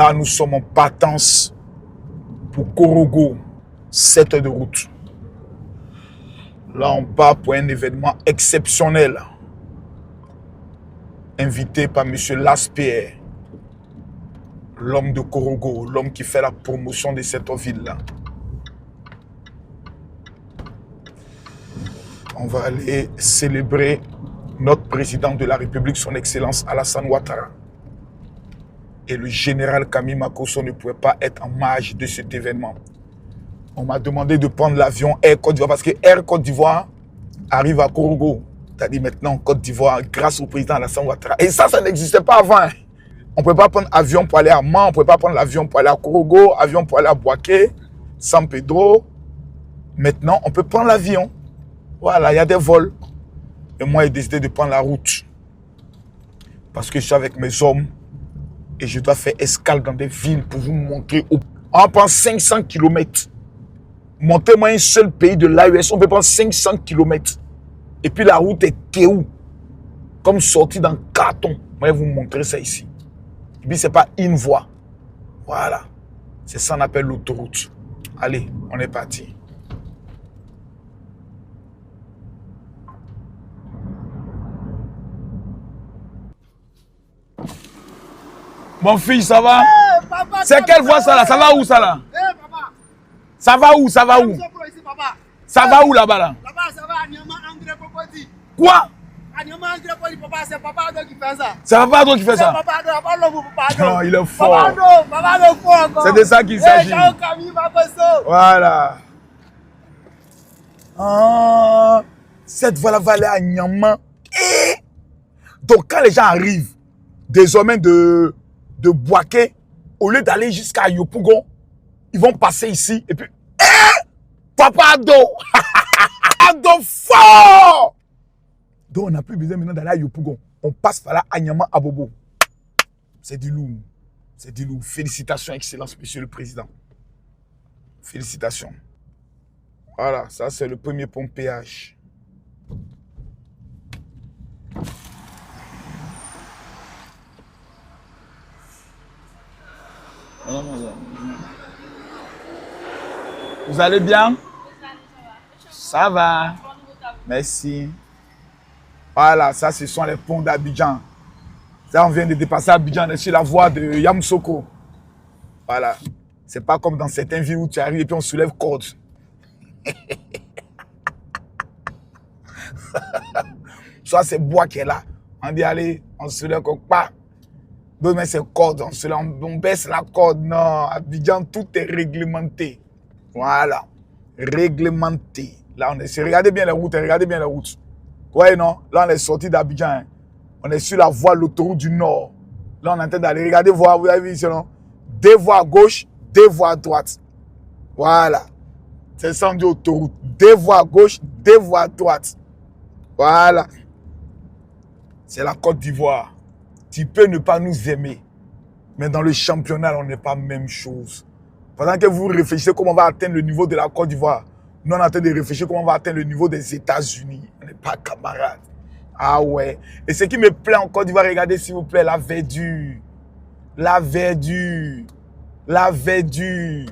Là, nous sommes en partance pour Korogo, 7 heures de route. Là, on part pour un événement exceptionnel. Invité par M. Laspierre, l'homme de Korogo, l'homme qui fait la promotion de cette ville-là. On va aller célébrer notre président de la République, son Excellence Alassane Ouattara. Et le général Camille Makosso ne pouvait pas être en marge de cet événement. On m'a demandé de prendre l'avion Air Côte d'Ivoire parce que Air Côte d'Ivoire arrive à Korogo. C'est-à-dire maintenant en Côte d'Ivoire grâce au président Alassane Ouattara. Et ça n'existait pas avant. On ne pouvait pas prendre l'avion pour aller à Mans, on ne pouvait pas prendre l'avion pour aller à Korogo, avion pour aller à Boaké, San Pedro. Maintenant, on peut prendre l'avion. Voilà, il y a des vols. Et moi, j'ai décidé de prendre la route. Parce que je suis avec mes hommes et je dois faire escale dans des villes pour vous montrer. On prend 500 km. Montez-moi un seul pays de l'AES, on peut prendre 500 km. Et puis la route est théou. Comme sortie dans carton. Moi, je vais vous montrer ça ici. Et puis, ce n'est pas une voie. Voilà. C'est ça qu'on appelle l'autoroute. Allez, on est parti. Mon fils, ça va? Hey, c'est quelle voie ça là? Ça va où ça là? Hey, papa. Ça va où? Ça va où? Ça va où là-bas là? Là-bas, ça va à Niama André Kokoti. Quoi? À Niama André Kokoti, papa, c'est Papa Ado qui fait ça. C'est Papa Ado qui fait ça? Papa Ado, Papa Ado, Papa Ado. Non, il est fort. Papa Ado fort encore. C'est de ça qu'il s'agit. Voilà. Ah, cette voie-là va aller à Niama. Et donc quand les gens arrivent, désormais de Boaké, au lieu d'aller jusqu'à Yopougon, ils vont passer ici et puis Papa Ado Ado fort. Donc on n'a plus besoin maintenant d'aller à Yopougon. On passe par là à Niama à Bobo. C'est du lourd. C'est du lourd. Félicitations, Excellence, Monsieur le Président. Félicitations. Voilà, ça c'est le premier pont péage. Vous allez bien? Ça va. Merci. Voilà, ça ce sont les ponts d'Abidjan. Ça on vient de dépasser Abidjan, on est sur la voie de Yamoussoukro. Voilà. C'est pas comme dans certaines villes où tu arrives et puis on soulève corde. Soit c'est bois qui est là. On dit allez, on soulève quelque part. Demain c'est corde, on baisse la corde. Non, Abidjan, tout est réglementé. Voilà. Réglementé. Là, on est. Regardez bien les routes, regardez bien les routes. Ouais, non? Là, on est sorti d'Abidjan. Hein. On est sur la voie, l'autoroute du Nord. Là, on est en train d'aller. Regardez, voir, vous avez vu ici, non? 2 voies à gauche, 2 voies à droite. Voilà. C'est ça, on dit autoroute. 2 voies à gauche, 2 voies à droite. Voilà. C'est la Côte d'Ivoire. Tu peux ne pas nous aimer. Mais dans le championnat, on n'est pas la même chose. Pendant que vous réfléchissez comment on va atteindre le niveau de la Côte d'Ivoire, nous on est en train de réfléchir comment on va atteindre le niveau des États-Unis. On n'est pas camarades. Ah ouais. Et ce qui me plaît en Côte d'Ivoire, regardez s'il vous plaît, la verdure. La verdure. La verdure.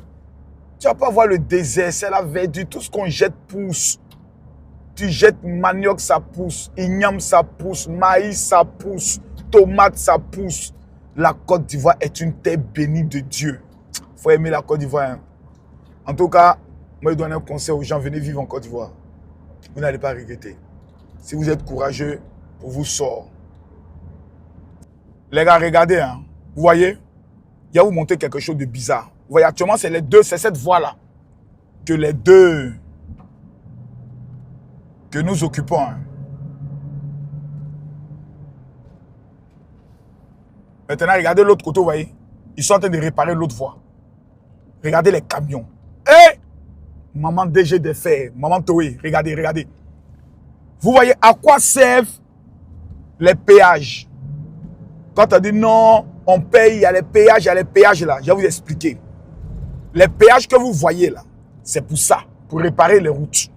Tu vas pas voir le désert, c'est la verdure. Tout ce qu'on jette pousse. Tu jettes manioc, ça pousse. Igname, ça pousse. Maïs, ça pousse. Tomate, ça pousse. La Côte d'Ivoire est une terre bénie de Dieu. Il faut aimer la Côte d'Ivoire. Hein. En tout cas, moi, je donne un conseil aux gens, venez vivre en Côte d'Ivoire. Vous n'allez pas regretter. Si vous êtes courageux, pour vous sort. Les gars, regardez. Hein. Vous voyez, il y a vous montrer quelque chose de bizarre. Vous voyez, actuellement, c'est les deux, c'est cette voie-là. Que les deux, que nous occupons. Hein. Maintenant, regardez l'autre côté, vous voyez. Ils sont en train de réparer l'autre voie. Regardez les camions. Hé! Maman DG des fers, maman Toé, regardez, regardez. Vous voyez à quoi servent les péages? Quand on dit non, on paye, il y a les péages là. Je vais vous expliquer. Les péages que vous voyez là, c'est pour ça, pour réparer les routes.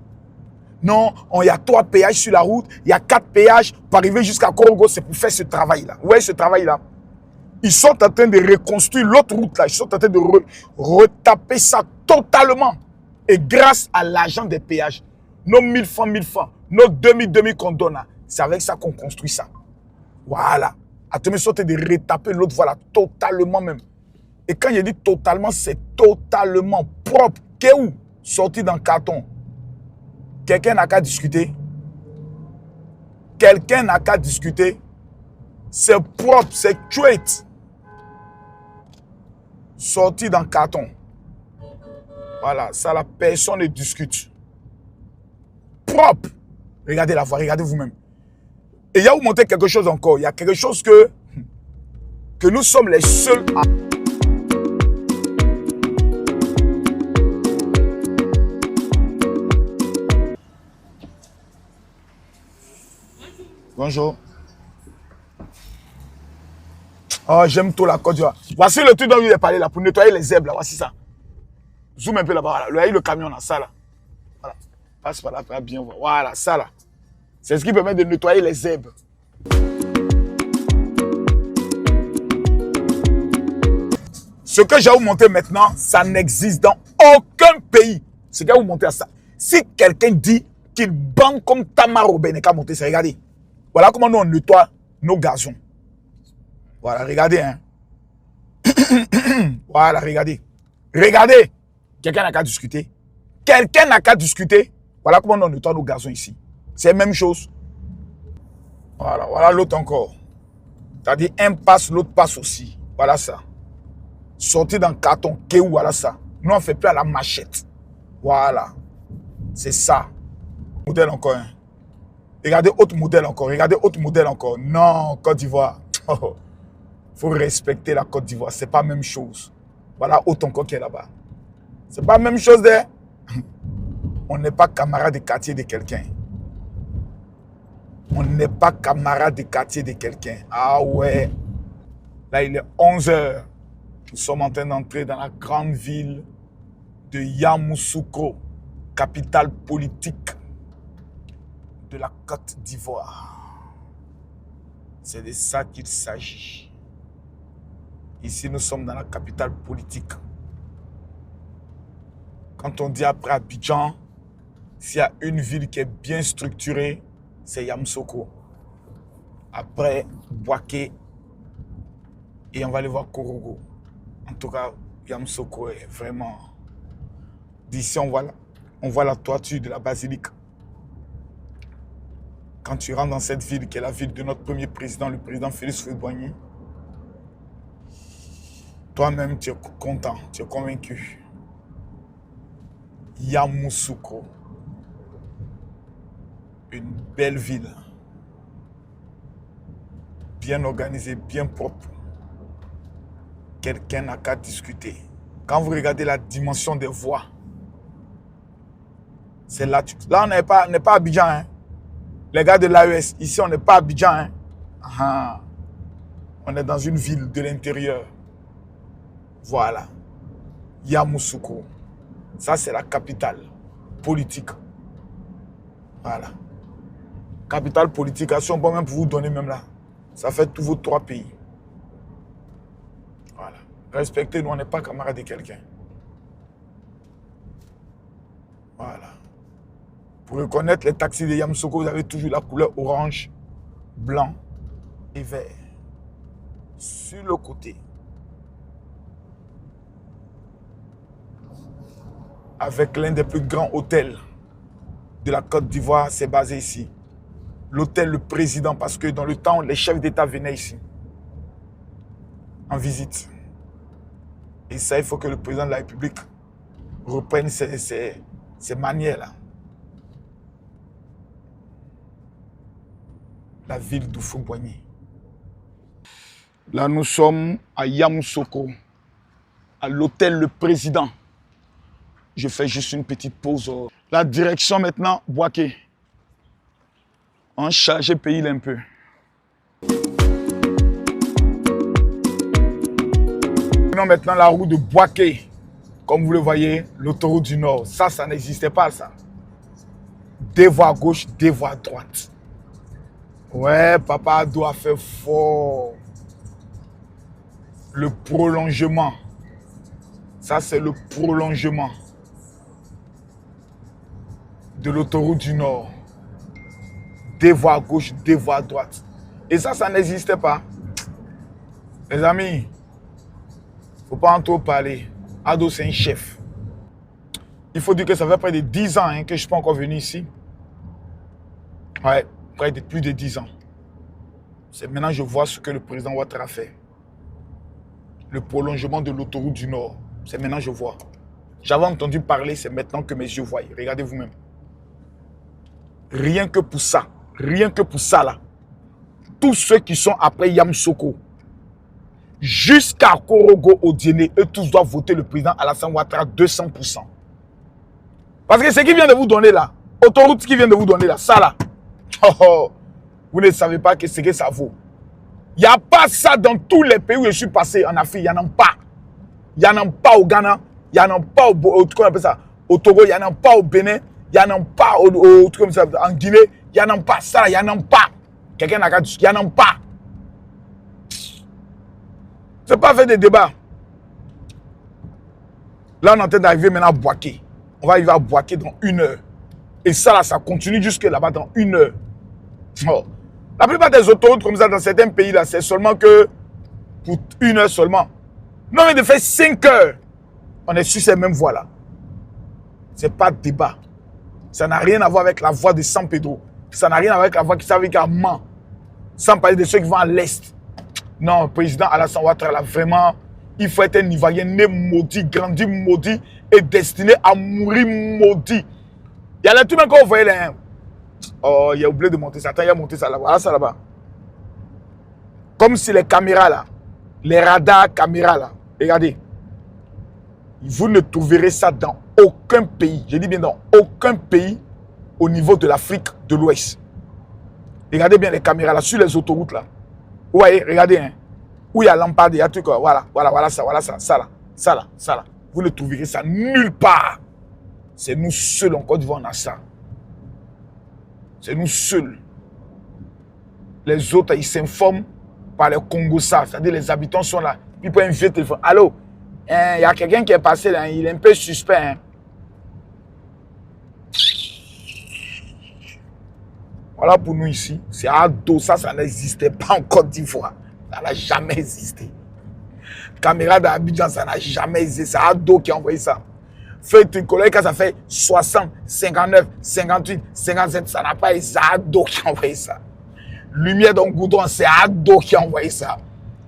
Non, il y a 3 péages sur la route, il y a 4 péages pour arriver jusqu'à Korogo, c'est pour faire ce travail là. Vous voyez ce travail là? Ils sont en train de reconstruire l'autre route là. Ils sont en train de retaper ça totalement. Et grâce à l'argent des péages, nos 1000 francs, nos 2000 qu'on donne, c'est avec ça qu'on construit ça. Voilà. Attends, ils sont en train de retaper l'autre voie là, totalement même. Et quand je dis totalement, c'est totalement propre. Qu'est où? Sorti dans le carton. Quelqu'un n'a qu'à discuter. Quelqu'un n'a qu'à discuter. C'est propre, c'est straight. Sorti dans le carton. Voilà, ça la personne ne discute. Propre. Regardez la voie, regardez vous-même. Et il y a vous montrer quelque chose encore. Il y a quelque chose que nous sommes les seuls à... Bonjour. Oh, j'aime tout la Côte d'Ivoire. Voici le truc dont il est parlé là, pour nettoyer les zèbres là. Voici ça. Zoom un peu là-bas. Voilà. Le camion là, ça là. Voilà. Passe par là, pour bien voir. Voilà, ça là. C'est ce qui permet de nettoyer les zèbres. Ce que j'ai vous montrer maintenant, ça n'existe dans aucun pays. Ce que j'ai vous montrer à ça. Si quelqu'un dit qu'il banque comme Tamaro Beneka monter, c'est regardez. Voilà comment nous on nettoie nos gazons. Voilà, regardez. Hein. Voilà, regardez. Regardez. Quelqu'un n'a qu'à discuter. Quelqu'un n'a qu'à discuter. Voilà comment on nettoie nos gazons ici. C'est la même chose. Voilà, voilà l'autre encore. C'est-à-dire, un passe, l'autre passe aussi. Voilà ça. Sorti dans le carton, Kéou, voilà ça. Nous, on ne fait plus à la machette. Voilà. C'est ça. Modèle encore. Hein. Regardez autre modèle encore. Regardez autre modèle encore. Non, Côte d'Ivoire. Faut respecter la Côte d'Ivoire. C'est pas la même chose. Voilà autre encore qui est là-bas. C'est pas la même chose de... On n'est pas camarade de quartier de quelqu'un. On n'est pas camarade de quartier de quelqu'un. Ah ouais. Là, il est 11h. Nous sommes en train d'entrer dans la grande ville de Yamoussoukro, capitale politique de la Côte d'Ivoire. C'est de ça qu'il s'agit. Ici, nous sommes dans la capitale politique. Quand on dit après Abidjan, s'il y a une ville qui est bien structurée, c'est Yamoussoukro. Après, Bouaké, et on va aller voir Korogo. En tout cas, Yamoussoukro est vraiment... D'ici, on voit la toiture de la basilique. Quand tu rentres dans cette ville, qui est la ville de notre premier président, le président Félix Houphouët-Boigny, toi-même, tu es content, tu es convaincu. Yamoussoukro. Une belle ville. Bien organisée, bien propre. Quelqu'un n'a qu'à discuter. Quand vous regardez la dimension des voies, c'est là. Là, on n'est pas à Abidjan. Hein. Les gars de l'AES, ici, on n'est pas à Abidjan. Hein. Ah, on est dans une ville de l'intérieur. Voilà. Yamoussoukro. Ça, c'est la capitale politique. Voilà. Capitale politique, si on peut même pour vous donner même là. Ça fait tous vos 3 pays. Voilà. Respectez-nous, on n'est pas camarades de quelqu'un. Voilà. Pour reconnaître les taxis de Yamoussoukro, vous avez toujours la couleur orange, blanc et vert. Sur le côté. Avec l'un des plus grands hôtels de la Côte d'Ivoire, c'est basé ici. L'hôtel Le Président, parce que dans le temps, les chefs d'État venaient ici, en visite. Et ça, il faut que le président de la République reprenne ces manières-là. La ville d'Houphouët-Boigny. Là, nous sommes à Yamoussoukro, à l'hôtel Le Président. Je fais juste une petite pause. La direction maintenant, Bouaké. On charge pays un peu. Maintenant la route de Bouaké. Comme vous le voyez, l'autoroute du Nord. Ça n'existait pas, ça. 2 voies à gauche, 2 voies à droite. Ouais, Papa Ado a fait fort. Le prolongement. Ça, c'est le prolongement de l'autoroute du Nord. Des voies à gauche, des voies à droite. Et ça n'existait pas. Les amis, il ne faut pas en trop parler. Ado, c'est un chef. Il faut dire que ça fait près de 10 ans que je ne suis pas encore venu ici. Ouais, près de plus de 10 ans. C'est maintenant que je vois ce que le président Ouattara a fait. Le prolongement de l'autoroute du Nord. C'est maintenant que je vois. J'avais entendu parler, c'est maintenant que mes yeux voient. Regardez vous-même. Rien que pour ça là, tous ceux qui sont après Yamoussoukro, jusqu'à Korogo Odiene, eux tous doivent voter le président Alassane Ouattara 200%. Parce que ce qui vient de vous donner là, autoroute qui vient de vous donner là, ça là, vous ne savez pas ce que ça vaut. Il n'y a pas ça dans tous les pays où je suis passé en Afrique, il n'y en a pas. Il n'y en a pas au Ghana, il n'y en a pas au Togo, il n'y en a pas au Bénin, il n'y en a pas en Guinée, il n'y en a pas ça, il n'y en a pas. Quelqu'un n'a qu'à dire, il n'y en a pas. Ce n'est pas fait de débat. Là, on est en train d'arriver maintenant à Bouaké. On va arriver à Bouaké dans 1 heure. Et ça, là, ça continue jusque là-bas dans 1 heure. Oh. La plupart des autoroutes comme ça dans certains pays, là, c'est seulement que pour 1 heure seulement. Non, mais de faire 5 heures, on est sur ces mêmes voies-là. Ce n'est pas de débat. Ça n'a rien à voir avec la voie de San Pedro. Ça n'a rien à voir avec la voie qui s'avère qu'à Mans. Sans parler de ceux qui vont à l'Est. Non, le président Alassane Ouattara, là, vraiment, il faut être un Ivoirien né maudit, grandi maudit et destiné à mourir maudit. Il y a les trucs quand vous voyez là. Oh, il a oublié de monter ça. Attends, il a monté ça là-bas. Voilà ça là-bas. Comme si les caméras là, les radars caméras là, regardez. Vous ne trouverez ça dans aucun pays. Je dis bien dans aucun pays au niveau de l'Afrique de l'Ouest. Regardez bien les caméras là, sur les autoroutes là. Vous voyez, regardez, hein. Où il y a lampade, il y a truc, voilà ça là. Vous ne trouverez ça nulle part. C'est nous seuls en Côte d'Ivoire, on a ça. C'est nous seuls. Les autres, ils s'informent par les Congossas, c'est-à-dire les habitants sont là. Puis ils prennent un vieux téléphone. Allô, il y a quelqu'un qui est passé là, il est un peu suspect. Hein. Voilà pour nous ici. C'est ado, ça n'existait pas en Côte d'Ivoire. Ça n'a jamais existé. Caméra d'Abidjan, ça n'a jamais existé. C'est ado qui a envoyé ça. Fait une collègue, ça fait 60, 59, 58, 57. Ça n'a pas existé. C'est ado qui a envoyé ça. Lumière dans le goudron, c'est ado qui a envoyé ça.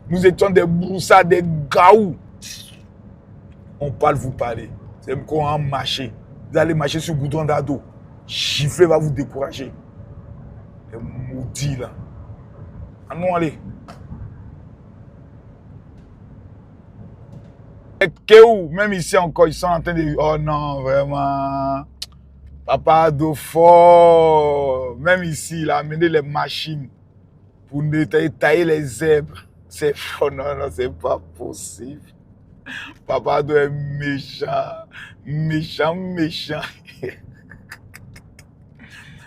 Nous étions des broussards, des gaous. On parle, vous parlez. C'est comme quand on marche. Vous allez marcher sur le goudron d'ado. Gifler va vous décourager. Les maudits là. Allons aller. Même ici encore, ils sont en train de... Oh non, vraiment. Papa Ado fort. Même ici, il a amené les machines pour tailler les zèbres. C'est oh non, c'est pas possible. Papa Ado est méchant. Méchant.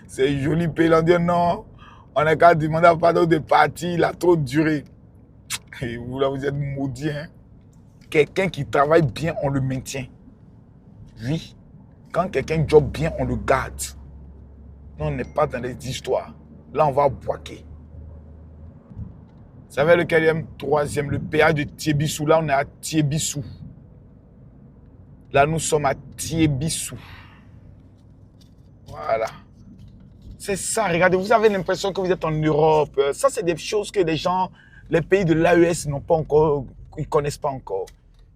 C'est joli pays. On dit non, on a qu'à demander à Papa Ado de partir. Il a trop duré. Et vous là, vous êtes maudits, hein. Quelqu'un qui travaille bien, on le maintient. Oui. Quand quelqu'un job bien, on le garde. Non, on n'est pas dans les histoires. Là, on va boaquer. Vous savez le quatrième, troisième, le péage de Tiébissou. Là, on est à Tiébissou. Là, nous sommes à Tiébissou. Voilà. C'est ça, regardez, vous avez l'impression que vous êtes en Europe. Ça, c'est des choses que les gens, les pays de l'AES n'ont pas encore, ils ne connaissent pas encore.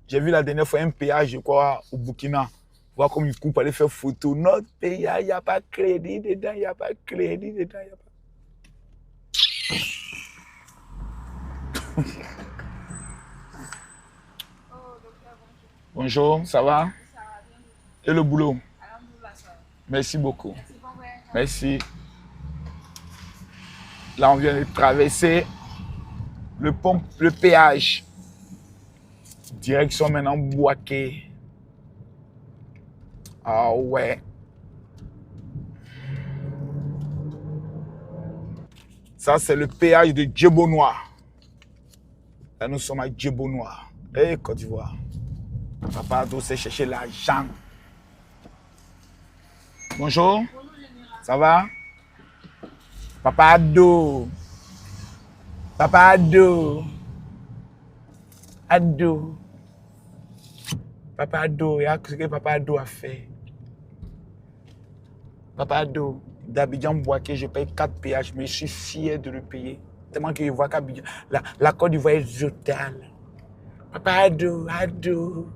J'ai vu la dernière fois un péage, je crois, au Burkina. Voir comme ils coupent, aller faire photo. Notre pays, il n'y a pas de crédit dedans, il n'y a pas de crédit dedans. Bonjour, ça va? Et le boulot? Merci beaucoup. Merci. Là, on vient de traverser le pont, le péage. Direction maintenant Bouaké. Ah ouais. Ça, c'est le péage de Djebonois. Là, nous sommes à Djebo Noir. Et Côte d'Ivoire. Papa Ado s'est chercher l'argent. Bonjour. Ça va? Papa Ado. Papa Ado. Ado. Papa Ado, il y a ce que Papa Ado a fait. Papa Ado, d'Abidjan Bouaké, je paye 4 péages, mais je suis fier de le payer. Tellement que je vois qu'Abidjan, la Côte d'Ivoire est totale. Papa Ado, Ado,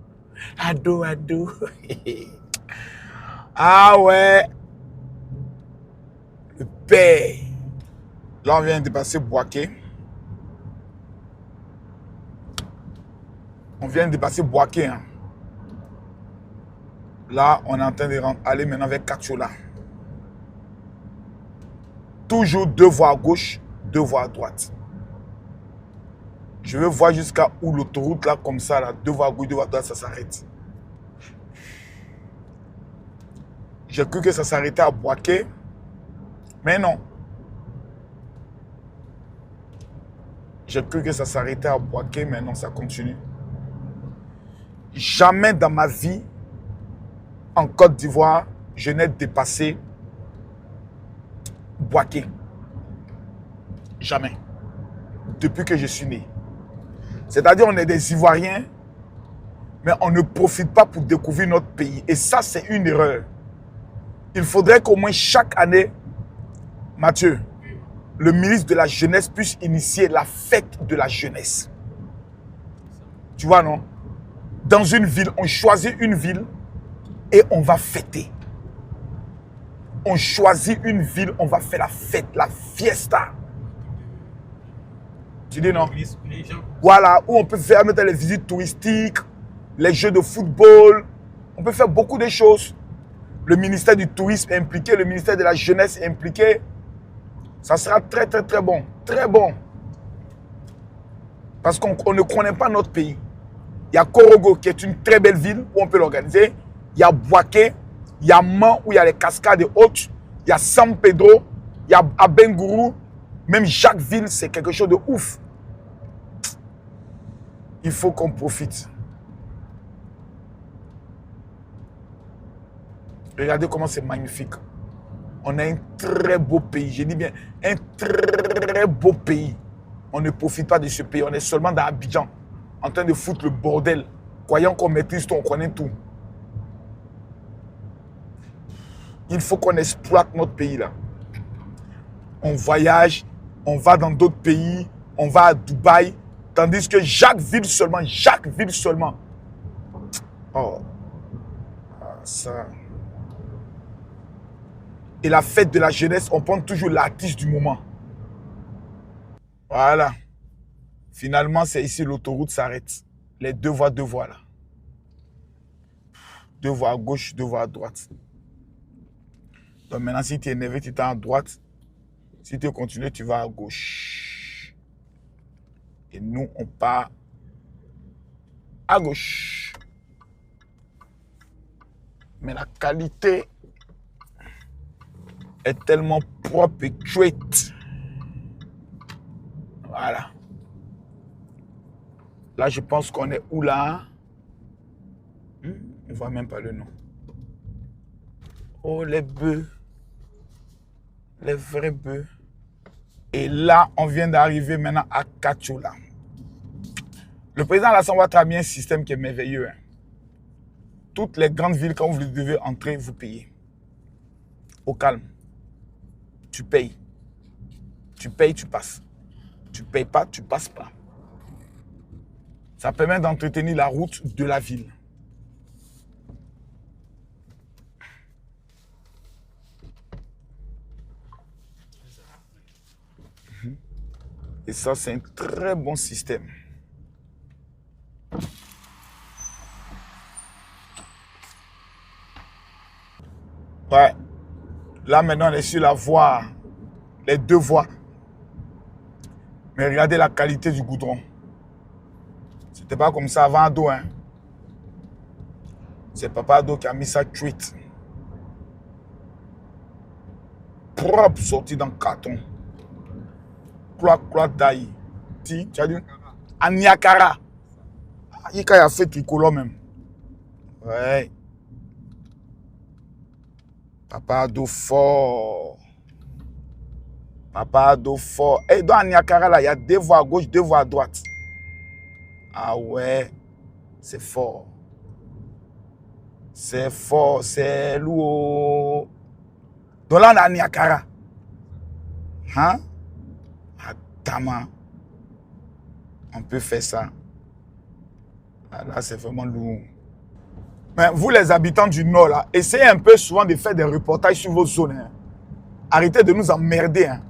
Ado, Ado. Ah ouais. Le père. Là, on vient de passer Bouaké. On vient de passer Bouaké. Hein. Là, on est en train d'aller maintenant vers Kachola. Toujours 2 voies à gauche, 2 voies à droite. Je veux voir jusqu'à où l'autoroute, là, comme ça, là, 2 voies à gauche, 2 voies à droite, ça s'arrête. J'ai cru que ça s'arrêtait à Bouaké, mais non. J'ai cru que ça s'arrêtait à Bouaké, mais non, ça continue. Jamais dans ma vie, en Côte d'Ivoire, je n'ai dépassé Bouaké. Jamais. Depuis que je suis né. C'est-à-dire, on est des Ivoiriens, mais on ne profite pas pour découvrir notre pays. Et ça, c'est une erreur. Il faudrait qu'au moins chaque année, Mathieu, le ministre de la Jeunesse puisse initier la fête de la jeunesse. Tu vois, non? Dans une ville, on choisit une ville et on va fêter. On choisit une ville, on va faire la fête, la fiesta. Tu dis non? Voilà, où on peut faire mettre les visites touristiques, les jeux de football. On peut faire beaucoup de choses. Le ministère du tourisme est impliqué, le ministère de la jeunesse est impliqué. Ça sera très, très, très bon. Très bon. Parce qu'on ne connaît pas notre pays. Il y a Korogo, qui est une très belle ville où on peut l'organiser. Il y a Bouaké, il y a Man, où il y a les cascades hautes. Il y a San Pedro, il y a Abengourou. Même Jacquesville, c'est quelque chose de ouf. Il faut qu'on profite. Regardez comment c'est magnifique. On a un très beau pays. Je dis bien, un très beau pays. On ne profite pas de ce pays. On est seulement dans Abidjan, en train de foutre le bordel. Croyant qu'on maîtrise tout, on connaît tout. Il faut qu'on exploite notre pays là. On voyage, on va dans d'autres pays, on va à Dubaï. Tandis que Jacquesville seulement. Oh, ça. Et la fête de la jeunesse, on prend toujours l'artiste du moment. Voilà. Finalement, c'est ici l'autoroute s'arrête. Les 2 voies là. 2 voies à gauche, 2 voies à droite. Donc maintenant, si tu es énervé, tu es à droite. Si tu continues, tu vas à gauche. Et nous, on part à gauche. Mais la qualité est tellement propre et chouette. Voilà. Là, je pense qu'on est où là? On ne voit même pas le nom. Oh, les bœufs. Les vrais bœufs. Et là, on vient d'arriver maintenant à Kachola. Le président Alassane Ouattara a mis un système qui est merveilleux. Hein. Toutes les grandes villes, quand vous devez entrer, vous payez. Au calme. Tu payes. Tu payes, tu passes. Tu payes pas, tu passes pas. Ça permet d'entretenir la route de la ville. Et ça, c'est un très bon système. Ouais. Là, maintenant, on est sur la voie. Les 2 voies. Mais regardez la qualité du goudron. C'était pas comme ça avant Ado, hein. C'est Papa Ado qui a mis ça tweet. Propre, sorti dans le carton. Cloak d'ail. Tu as dit? à Niakara. Il a fait tricolore même. Ouais. Papa Ado fort. Papa Ado fort. Et dans Niakara, là, il y a 2 voies à gauche, 2 voies à droite. Ah ouais. C'est fort. C'est fort, c'est lourd. Donc là, on a Niakara. Hein? Attends, on peut faire ça. Ah, là, c'est vraiment lourd. Mais vous, les habitants du Nord, là, essayez un peu souvent de faire des reportages sur vos zones. Hein. Arrêtez de nous emmerder. Hein.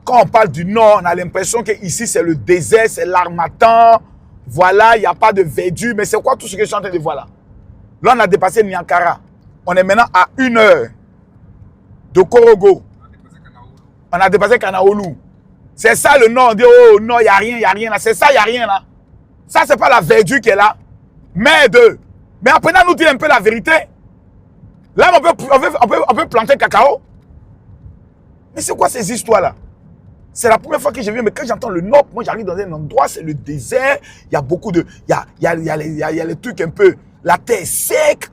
Quand on parle du Nord, on a l'impression que ici c'est le désert, c'est l'harmattan. Voilà, il n'y a pas de verdure. Mais c'est quoi tout ce que je suis en train de voir là? Là, on a dépassé Niankara. On est maintenant à 1 heure de Korogo. On a dépassé Kanaolu. C'est ça le Nord. On dit, oh non, il n'y a rien, il n'y a rien là. C'est ça, il n'y a rien là. Ça, c'est pas la verdure qui est là. Merde. Mais apprenez à nous dire un peu la vérité. Là, on peut planter cacao. Mais c'est quoi ces histoires-là? C'est la première fois que je viens, mais quand j'entends le Nord, moi j'arrive dans un endroit, c'est le désert, il y a beaucoup de... Il y a les trucs un peu... La terre est sec.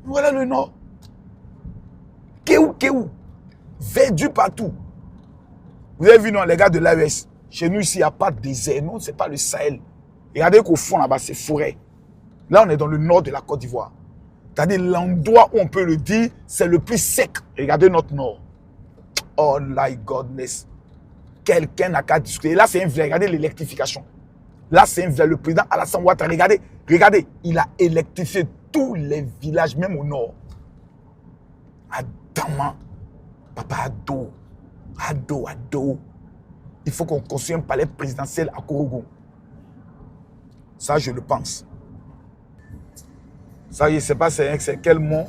Voilà le Nord. Kéou. Verdure partout. Vous avez vu, non, les gars de l'AES, chez nous ici, il n'y a pas de désert. Non, ce n'est pas le Sahel. Regardez qu'au fond là-bas, c'est forêt. Là, on est dans le nord de la Côte d'Ivoire. C'est-à-dire l'endroit où on peut le dire, c'est le plus sec. Regardez notre nord. Oh my godness. Quelqu'un n'a qu'à discuter. Là, c'est un vrai. Regardez l'électrification. Là, c'est un vrai. Le président Alassane Ouattara, regardez, il a électrifié tous les villages, même au nord. Adama, Papa Ado. Il faut qu'on construise un palais présidentiel à Korogo. Ça, je le pense. Ça, je ne sais pas c'est quel mot.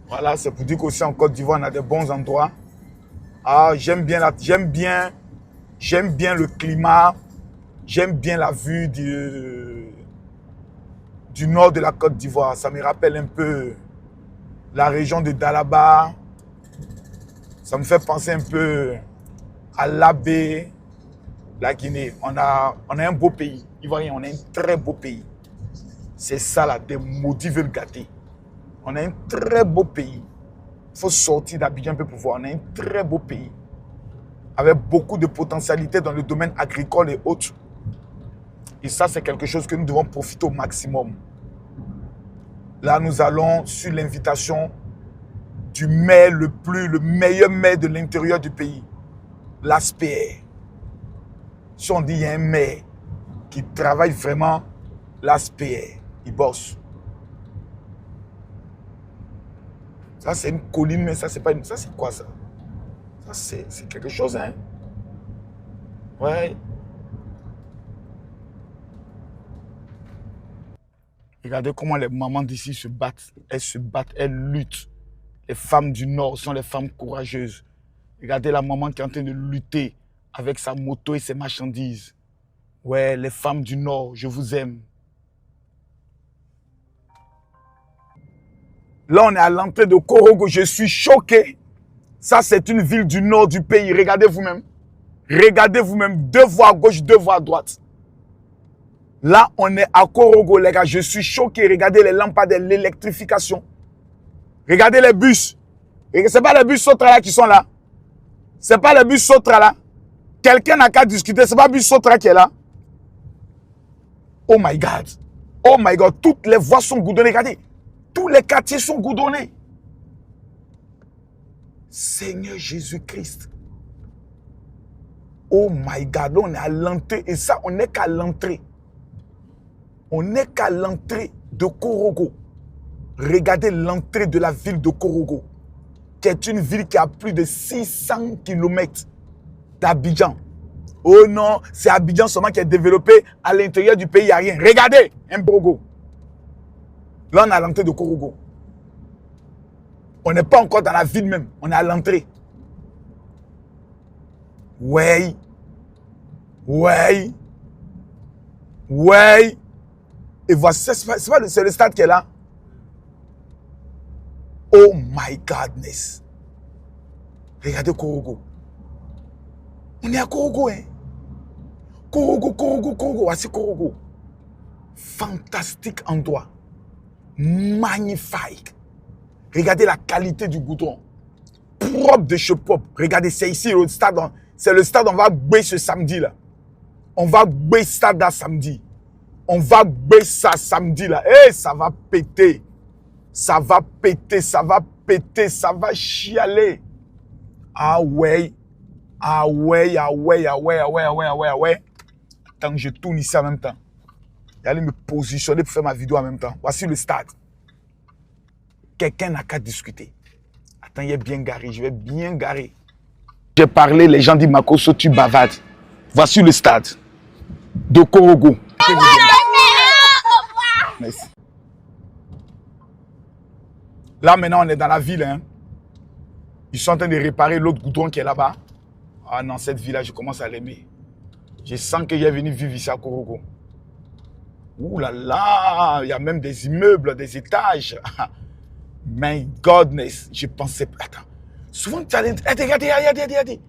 Voilà, c'est pour dire qu'aussi en Côte d'Ivoire, on a des bons endroits. Ah, j'aime bien le climat. J'aime bien la vue du nord de la Côte d'Ivoire. Ça me rappelle un peu la région de Dalaba. Ça me fait penser un peu à l'Abbé, la Guinée. On a un beau pays. Ivoirien, on a un très beau pays. C'est ça là, des maudits veulent gâter. On a un très beau pays. Il faut sortir d'Abidjan un peu pour voir. On a un très beau pays. Avec beaucoup de potentialités dans le domaine agricole et autres. Et ça, c'est quelque chose que nous devons profiter au maximum. Là, nous allons sur l'invitation du maire le meilleur maire de l'intérieur du pays. L'ASPR. Si on dit qu'il y a un maire qui travaille vraiment, l'ASPR, il bosse. Ça, c'est une colline, mais ça, c'est pas une... Ça, c'est quoi, ça? Ça, c'est quelque chose, hein? Ouais. Regardez comment les mamans d'ici se battent. Elles se battent, elles luttent. Les femmes du Nord sont les femmes courageuses. Regardez la maman qui est en train de lutter avec sa moto et ses marchandises. Ouais, les femmes du Nord, je vous aime. Là, on est à l'entrée de Korogo. Je suis choqué. Ça, c'est une ville du nord du pays. Regardez vous-même. Regardez vous-même. 2 voies à gauche, 2 voies à droite. Là, on est à Korogo, les gars. Je suis choqué. Regardez les lampadaires, l'électrification. Regardez les bus. Ce n'est pas les bus Sotra là qui sont là. Ce n'est pas les bus Sotra là. Quelqu'un n'a qu'à discuter. Ce n'est pas le bus Sotra qui est là. Oh my God. Oh my God. Toutes les voies sont goudronnées. Regardez. Tous les quartiers sont goudronnés. Seigneur Jésus-Christ. Oh my God. On est à l'entrée. Et ça, on n'est qu'à l'entrée. On n'est qu'à l'entrée de Korogo. Regardez l'entrée de la ville de Korogo, qui est une ville qui a plus de 600 km d'Abidjan. Oh non, c'est Abidjan seulement qui est développé. À l'intérieur du pays, il n'y a rien. Regardez, un Korogo. Là, on est à l'entrée de Korogo. On n'est pas encore dans la ville même. On est à l'entrée. Ouais. Et voici, c'est le stade qui est là. Oh my godness. Regardez Korogo. On est à Korogo, hein. Korogo, Korogo, Korogo. Voici Korogo. Fantastique endroit. Magnifique. Regardez la qualité du goudron. Propre de chez propre. Regardez, c'est ici le stade. C'est le stade, on va bouer ce samedi là. On va bouer ça là samedi. On va bouer ça samedi là. Eh, ça va péter. Ça va péter, ça va péter, ça va chialer. Ah ouais. Ah ouais, ah ouais, ah ouais, ah ouais, ah ouais, ah ouais, ah ouais. Attends que je tourne ici en même temps. J'allais me positionner pour faire ma vidéo en même temps. Voici le stade. Quelqu'un n'a qu'à discuter. Attends, il est bien garé. Je vais bien garer. J'ai parlé, les gens disent Makosso, tu bavardes. Voici le stade de Korogo. Merci. Là, maintenant, on est dans la ville. Hein. Ils sont en train de réparer l'autre goudron qui est là-bas. Ah non, cette ville-là, je commence à l'aimer. Je sens qu'il est venu vivre ici à Korogo. Ouh là là, il y a même des immeubles, des étages. My godness, je pensais... Attends, souvent tu as des... Regardez.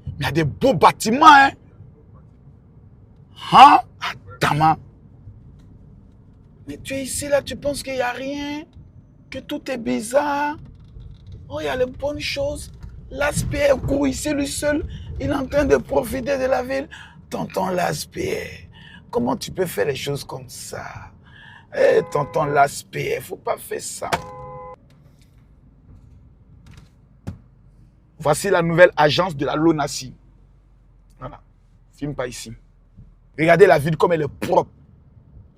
Mais il y a des beaux bâtiments, hein. Hein? Attends, mais tu es ici, là, tu penses qu'il n'y a rien? Que tout est bizarre? Oh, il y a les bonnes choses. L'aspect court ici, lui seul. Il est en train de profiter de la ville. Tonton l'aspect. Comment tu peux faire les choses comme ça? Eh, tonton l'aspect, il ne faut pas faire ça. Voici la nouvelle agence de la Lonasi. Voilà. Filme pas ici. Regardez la ville comme elle est propre.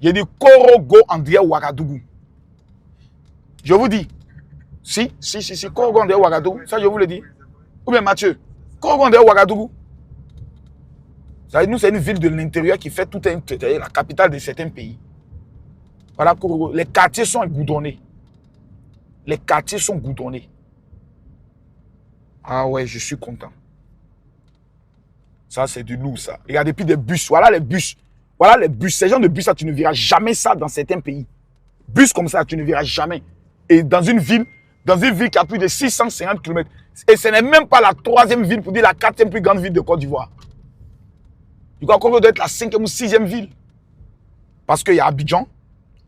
J'ai dit Korogo André Ouagadougou. Je vous dis. Si. Korogo André Ouagadougou. Ça, je vous le dis. Ou bien Mathieu. Korogo André Ouagadougou. Nous, c'est une ville de l'intérieur qui fait toute la capitale de certains pays. Voilà Korogo. Les quartiers sont goudronnés. Les quartiers sont goudronnés. Ah ouais, je suis content. Ça, c'est du lourd, ça. Regardez, puis des bus. Voilà les bus. Voilà les bus. Ces gens de bus, ça, tu ne verras jamais ça dans certains pays. Bus comme ça, tu ne verras jamais. Et dans une ville qui a plus de 650 km. Et ce n'est même pas la 3e ville, pour dire la 4e plus grande ville de Côte d'Ivoire. Je crois qu'on doit être la 5e ou 6e ville. Parce qu'il y a Abidjan,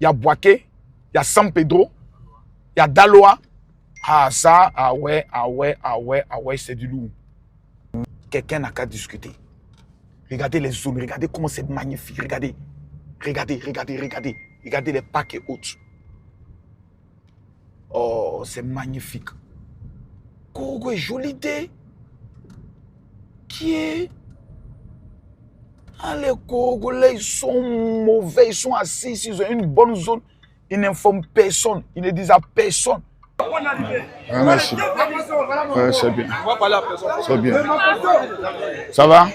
il y a Bouaké, il y a San Pedro, il y a Daloa. Ah ça, ah ouais, c'est du lourd. Quelqu'un n'a qu'à discuter. Regardez les zones, regardez comment c'est magnifique. Regardez les parcs et autres. Oh, c'est magnifique. Korogo est jolie idée. Qui est? Ah, les Korogolais, ils sont mauvais, ils sont assis, ils ont une bonne zone. Ils n'informent personne, ils ne disent à personne. Ah, merci. Ouais, c'est bien. C'est bien. Ça va?